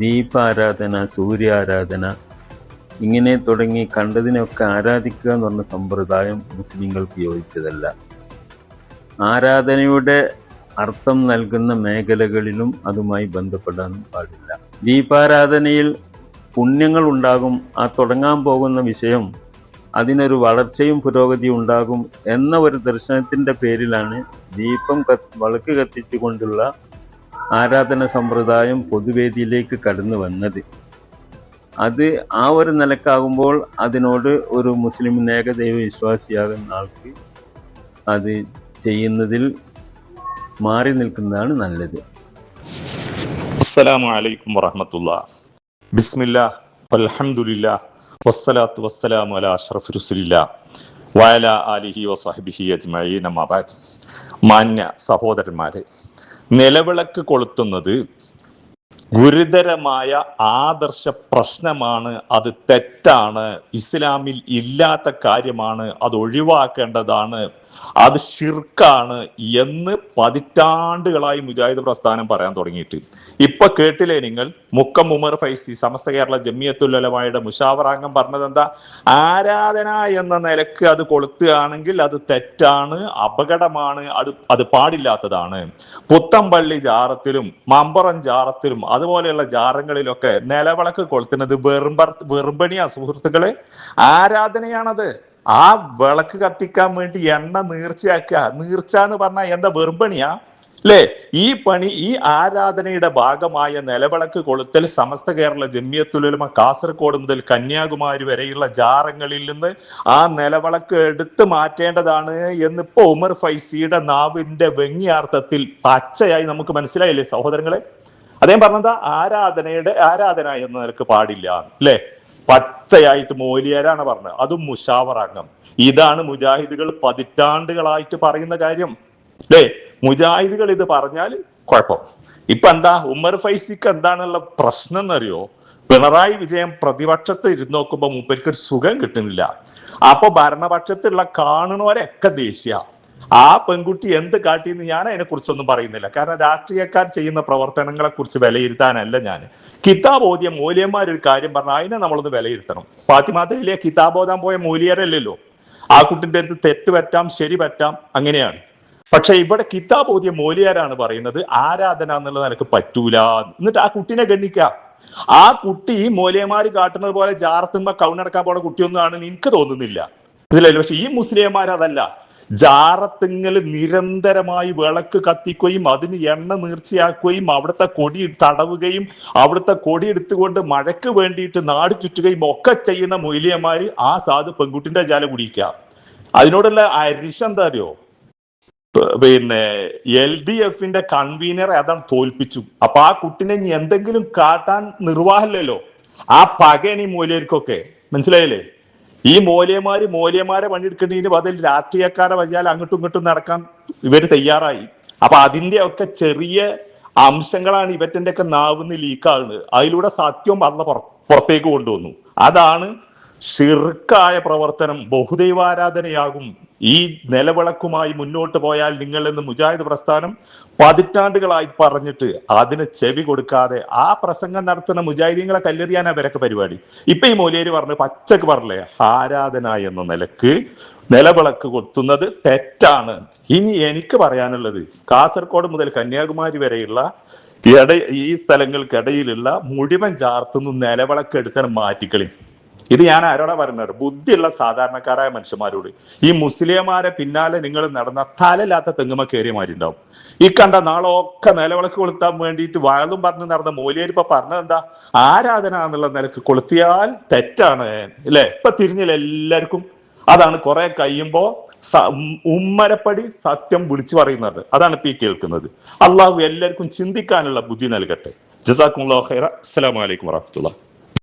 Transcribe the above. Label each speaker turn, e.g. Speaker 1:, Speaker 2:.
Speaker 1: ദീപാരാധന, സൂര്യാരാധന, ഇങ്ങനെ തുടങ്ങി കണ്ടതിനൊക്കെ ആരാധിക്കുക എന്ന് പറഞ്ഞ സമ്പ്രദായം മുസ്ലിങ്ങൾക്ക് യോജിച്ചതല്ല. ആരാധനയുടെ അർത്ഥം നൽകുന്ന മേഖലകളിലും അതുമായി ബന്ധപ്പെടാനും പാടില്ല. ദീപാരാധനയിൽ പുണ്യങ്ങൾ ഉണ്ടാകും, ആ തുടങ്ങാൻ പോകുന്ന വിഷയം അതിനൊരു വളർച്ചയും പുരോഗതിയും ഉണ്ടാകും എന്ന ഒരു ദർശനത്തിൻ്റെ പേരിലാണ് വിളക്ക് കത്തിച്ചുകൊണ്ടുള്ള ആരാധന സമ്പ്രദായം പൊതുവേദിയിലേക്ക് കടന്നു വന്നത്. അത് ആ ഒരു നിലക്കാകുമ്പോൾ അതിനോട് ഒരു മുസ്ലിം ഏകദൈവ വിശ്വാസിയാകുന്ന ആൾക്ക് അത് ചെയ്യുന്നതിൽ മാറി നിൽക്കുന്നതാണ് നല്ലത്.
Speaker 2: അസ്സലാമു അലൈക്കും വറഹ്മത്തുള്ളാഹി. ബിസ്മില്ലാഹ് വൽഹംദുലില്ലാഹ് വസ്സലാത്തു വസ്സലാമു അലാ അഷ്റഫി റസൂലില്ലാഹ് വഅലാ ആലിഹി വസഹ്ബിഹി അജ്മഈൻ. അമ്മാ ബഅദ്. മാന്യ സഹോദരന്മാരെ, നിലവിളക്ക് കൊളുത്തുന്നത് ഗുരുതരമായ ആദർശ പ്രശ്നമാണ്. അത് തെറ്റാണ്, ഇസ്ലാമിൽ ഇല്ലാത്ത കാര്യമാണ്, അത് ഒഴിവാക്കേണ്ടതാണ്, അത് ശിർക്കാണ് എന്ന് പതിറ്റാണ്ടുകളായി മുജാഹിദ് പ്രസ്ഥാനം പറയാൻ തുടങ്ങിയിട്ട്. ഇപ്പൊ കേട്ടില്ലേ നിങ്ങൾ? മുക്കം ഉമർ ഫൈസി സമസ്ത കേരള ജമിയത്തുൽ ഉലമായുടെ മുശാവറാംഗം പറഞ്ഞത് എന്താ? ആരാധന എന്ന നിലക്ക് അത് കൊളുത്തുകയാണെങ്കിൽ അത് തെറ്റാണ്, അപകടമാണ്, അത് പാടില്ലാത്തതാണ്. പുത്തമ്പള്ളി ജാറത്തിലും മമ്പുറം ജാറത്തിലും അതുപോലെയുള്ള ജാറങ്ങളിലൊക്കെ നിലവിളക്ക് കൊളുത്തുന്നത് വെറുമ്പണിയാ സുഹൃത്തുക്കളെ, ആരാധനയാണത്. ആ വിളക്ക് കത്തിക്കാൻ വേണ്ടി എണ്ണ നീർച്ചയാക്കുക. നീർച്ച എന്ന് പറഞ്ഞാൽ എന്താ? വെറുമ്പണിയാ അല്ലേ? ഈ പണി, ഈ ആരാധനയുടെ ഭാഗമായ നിലവിളക്ക് കൊളുത്തൽ സമസ്ത കേരള ജമിയത്തുൽ ഉലമ കാസർഗോഡ് മുതൽ കന്യാകുമാരി വരെയുള്ള ജാറങ്ങളിൽ നിന്ന് ആ നിലവിളക്ക് എടുത്തു മാറ്റേണ്ടതാണ് എന്നിപ്പോ ഉമർ ഫൈസിയുടെ നാവിന്റെ വ്യംഗ്യാർത്ഥത്തിൽ പച്ചയായി നമുക്ക് മനസ്സിലായില്ലേ സഹോദരങ്ങളെ? അദ്ദേഹം പറഞ്ഞതാ ആരാധന എന്ന നിലക്ക് പാടില്ല അല്ലേ? പച്ചയായിട്ട് മോലിയാരാണ് പറഞ്ഞത്, അതും മുശാവറാംഗം. ഇതാണ് മുജാഹിദുകൾ പതിറ്റാണ്ടുകളായിട്ട് പറയുന്ന കാര്യം അല്ലേ? മുജാഹിദുകൾ ഇത് പറഞ്ഞാൽ കുഴപ്പം. ഇപ്പൊ എന്താ ഉമർ ഫൈസിക്ക് എന്താണുള്ള പ്രശ്നം എന്നറിയോ? പിണറായി വിജയൻ പ്രതിപക്ഷത്ത് ഇരുന്ന് നോക്കുമ്പോ മൂപ്പർക്ക് ഒരു സുഖം കിട്ടുന്നില്ല. അപ്പൊ ഭരണപക്ഷത്തുള്ള കാണുന്നവരൊക്കെ ദേഷ്യ. ആ പെൺകുട്ടി എന്ത് കാട്ടിയെന്ന് ഞാൻ അതിനെ കുറിച്ചൊന്നും പറയുന്നില്ല. കാരണം രാഷ്ട്രീയക്കാർ ചെയ്യുന്ന പ്രവർത്തനങ്ങളെ കുറിച്ച് വിലയിരുത്താനല്ല ഞാൻ. കിതാബ് ഓതിയ മൂല്യന്മാരൊരു കാര്യം പറഞ്ഞാൽ അതിനെ നമ്മളൊന്ന് വിലയിരുത്തണം. ഫാത്തിമാത്തയിലെ കിതാബ് ഓതാൻ പോയ മൂല്യരല്ലല്ലോ. ആ കുട്ടിന്റെ അടുത്ത് തെറ്റ് പറ്റാം, ശരി പറ്റാം, അങ്ങനെയാണ്. പക്ഷെ ഇവിടെ കിതാബ് ഓതിയ മൂല്യരാണ് പറയുന്നത് ആരാധന എന്നുള്ളത് നിനക്ക് പറ്റൂല. എന്നിട്ട് ആ കുട്ടിനെ ഗണ്ണിക്കുക. ആ കുട്ടി മൂല്യന്മാര് കാട്ടുന്നത് പോലെ ജാറത്തുമ്പോ കൗണടക്കാൻ പോണ കുട്ടിയൊന്നും ആണെന്ന് എനിക്ക് തോന്നുന്നില്ല. ഇതിലല്ലോ. പക്ഷെ ഈ മുസ്ലിംമാർ അതല്ല. ജാറത്തിങ്ങൽ നിരന്തരമായി വിളക്ക് കത്തിക്കുകയും അതിന് എണ്ണ നീർച്ചയാക്കുകയും അവിടുത്തെ കൊടി തടവുകയും അവിടുത്തെ കൊടി എടുത്തുകൊണ്ട് മഴയ്ക്ക് വേണ്ടിയിട്ട് നാട് ചുറ്റുകയും ഒക്കെ ചെയ്യുന്ന മൊയ്ലിയന്മാര് ആ സാധു പെൺകുട്ടിന്റെ ജാല കുടിക്കുക. അതിനോടുള്ള അരിശം എന്താ അറിയോ? LDF കൺവീനറെ അതാണ് തോൽപ്പിച്ചു. അപ്പൊ ആ കുട്ടിനെ ഇനി എന്തെങ്കിലും കാട്ടാൻ നിർവാഹമില്ലല്ലോ. ആ പകയാണ് ഈ മൂല്യർക്കൊക്കെ. മനസ്സിലായില്ലേ? ഈ മൂല്യമാരെ പണിയെടുക്കേണ്ടതിന് ബദൽ രാഷ്ട്രീയക്കാരെ വയ്യാൽ അങ്ങോട്ടും ഇങ്ങോട്ടും നടക്കാൻ ഇവര് തയ്യാറായി. അപ്പൊ അതിന്റെ ഒക്കെ ചെറിയ അംശങ്ങളാണ് ഇവറ്റന്റെ ഒക്കെ നാവിന്ന് ലീക്കാകുന്നത്. അതിലൂടെ സത്യം പുറത്തേക്ക് കൊണ്ടുവന്നു. അതാണ് ശിർക്കായ പ്രവർത്തനം. ബഹുദൈവാരാധനയാകും. ഈ നിലവിളക്കുമായി മുന്നോട്ട് പോയാൽ നിങ്ങൾ എന്ന് മുജാഹിദ് പ്രസ്ഥാനം പതിറ്റാണ്ടുകളായി പറഞ്ഞിട്ട് അതിന് ചെവി കൊടുക്കാതെ ആ പ്രസംഗം നടത്തുന്ന മുജാഹിദീങ്ങളെ കല്ലെറിയാനാ അവരൊക്കെ പരിപാടി. ഇപ്പൊ ഈ മൗലിയര് പറഞ്ഞു, പച്ചക്ക് പറഞ്ഞേ, ആരാധന എന്ന നിലക്ക് നിലവിളക്ക് കൊത്തുന്നത് തെറ്റാണ്. ഇനി എനിക്ക് പറയാനുള്ളത്, കാസർഗോഡ് മുതൽ കന്യാകുമാരി വരെയുള്ള ഈ സ്ഥലങ്ങൾക്കിടയിലുള്ള മുഴുവൻ ജാർത്തുനിന്ന് നിലവിളക്ക് എടുക്കാൻ മാറ്റിക്കളി. ഇത് ഞാൻ ആരോടാ പറയുന്നത്? ബുദ്ധിയുള്ള സാധാരണക്കാരായ മനുഷ്യന്മാരോട്. ഈ മുസ്ലിംമാരെ പിന്നാലെ നിങ്ങൾ നടന്ന തലയില്ലാത്ത തെങ്ങുമ കയറിയമാരുണ്ടാവും. ഈ കണ്ട നാളൊക്കെ നിലവിളക്ക് കൊളുത്താൻ വേണ്ടിയിട്ട് വയലും പറഞ്ഞ് നടന്ന മൂല്യർ ഇപ്പൊ പറഞ്ഞത് എന്താ? ആരാധന എന്നുള്ള നിലക്ക് കൊളുത്തിയാൽ തെറ്റാണ് അല്ലെ? ഇപ്പൊ തിരിഞ്ഞില്ല എല്ലാവർക്കും. അതാണ് കുറെ കഴിയുമ്പോ ഉമ്മരപ്പടി സത്യം വിളിച്ചു പറയുന്നത്. അതാണ് ഇപ്പൊ ഈ കേൾക്കുന്നത്. അള്ളാഹു എല്ലാവർക്കും ചിന്തിക്കാനുള്ള ബുദ്ധി നൽകട്ടെ. ജസാക്കുമുല്ലാഹു ഖൈറ. അസ്സലാമു അലൈക്കും വറഹ്മത്തുള്ളാഹി.